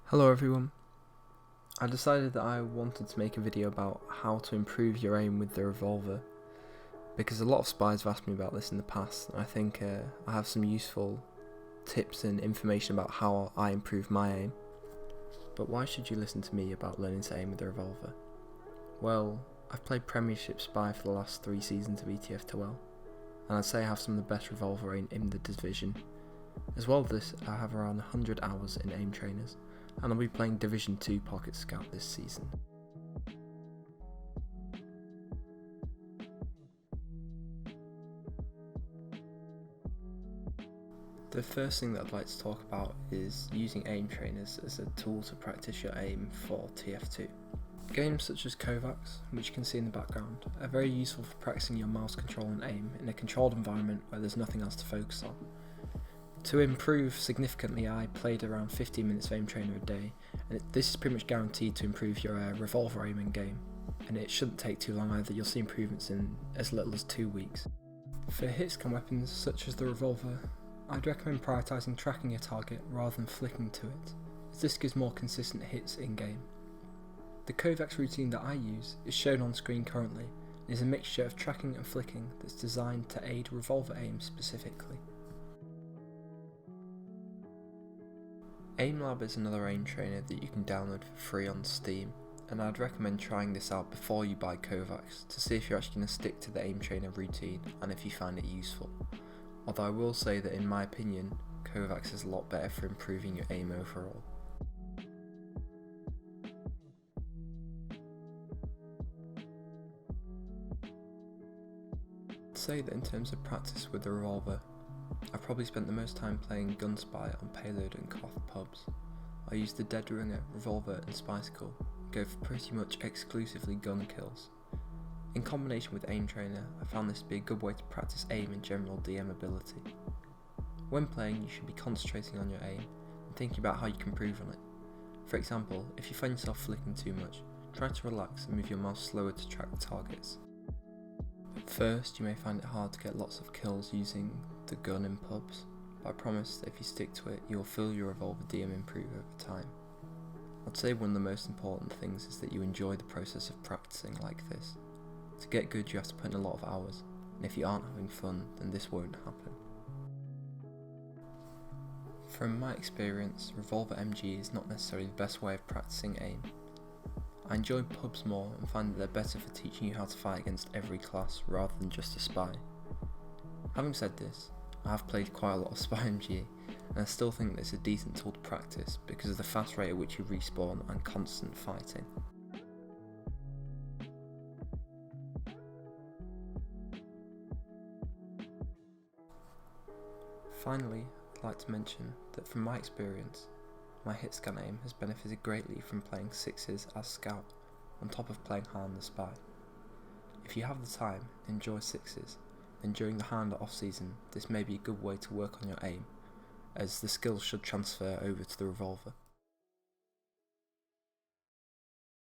Hello everyone. I decided that I wanted to make a video about how to improve your aim with the revolver because a lot of spies have asked me about this in the past, and I think I have some useful tips and information about how I improve my aim. But why should you listen to me about learning to aim with a revolver? Well, I've played Premiership Spy for the last 3 seasons of ETF2L, and I'd say I have some of the best revolver aim in the division. As well as this, I have around 100 hours in aim trainers, and I'll be playing Division 2 Pocket Scout this season. The first thing that I'd like to talk about is using aim trainers as a tool to practice your aim for TF2. Games such as Kovacs, which you can see in the background, are very useful for practicing your mouse control and aim in a controlled environment where there's nothing else to focus on. To improve significantly, I played around 15 minutes of aim trainer a day, and this is pretty much guaranteed to improve your revolver aim in game, and it shouldn't take too long either. You'll see improvements in as little as 2 weeks. For hitscan weapons such as the revolver, I'd recommend prioritising tracking your target rather than flicking to it, as this gives more consistent hits in game. The Kovacs routine that I use is shown on screen currently, and is a mixture of tracking and flicking that's designed to aid revolver aim specifically. AimLab is another aim trainer that you can download for free on Steam, and I'd recommend trying this out before you buy Kovacs to see if you're actually going to stick to the aim trainer routine and if you find it useful. Although I will say that in my opinion, Kovacs is a lot better for improving your aim overall. I'd say that in terms of practice with the revolver, I've probably spent the most time playing Gunspy on Payload and Koth pubs. I use the Dead Ringer, Revolver and Spicicle, and go for pretty much exclusively gun kills. In combination with Aim Trainer, I found this to be a good way to practice aim and general DM ability. When playing, you should be concentrating on your aim and thinking about how you can improve on it. For example, if you find yourself flicking too much, try to relax and move your mouse slower to track targets. At first, you may find it hard to get lots of kills using the gun in pubs, but I promise that if you stick to it, you will feel your revolver DM improve over time. I'd say one of the most important things is that you enjoy the process of practicing like this. To get good, you have to put in a lot of hours, and if you aren't having fun, then this won't happen. From my experience, Revolver MG is not necessarily the best way of practicing aim. I enjoy pubs more and find that they're better for teaching you how to fight against every class rather than just a spy. Having said this, I have played quite a lot of Spy MG, and I still think that it's a decent tool to practice because of the fast rate at which you respawn and constant fighting. Finally, I'd like to mention that from my experience, my hitscan aim has benefited greatly from playing sixes as Scout on top of playing Han the Spy. If you have the time, enjoy sixes, and during the hand off season, this may be a good way to work on your aim, as the skills should transfer over to the revolver.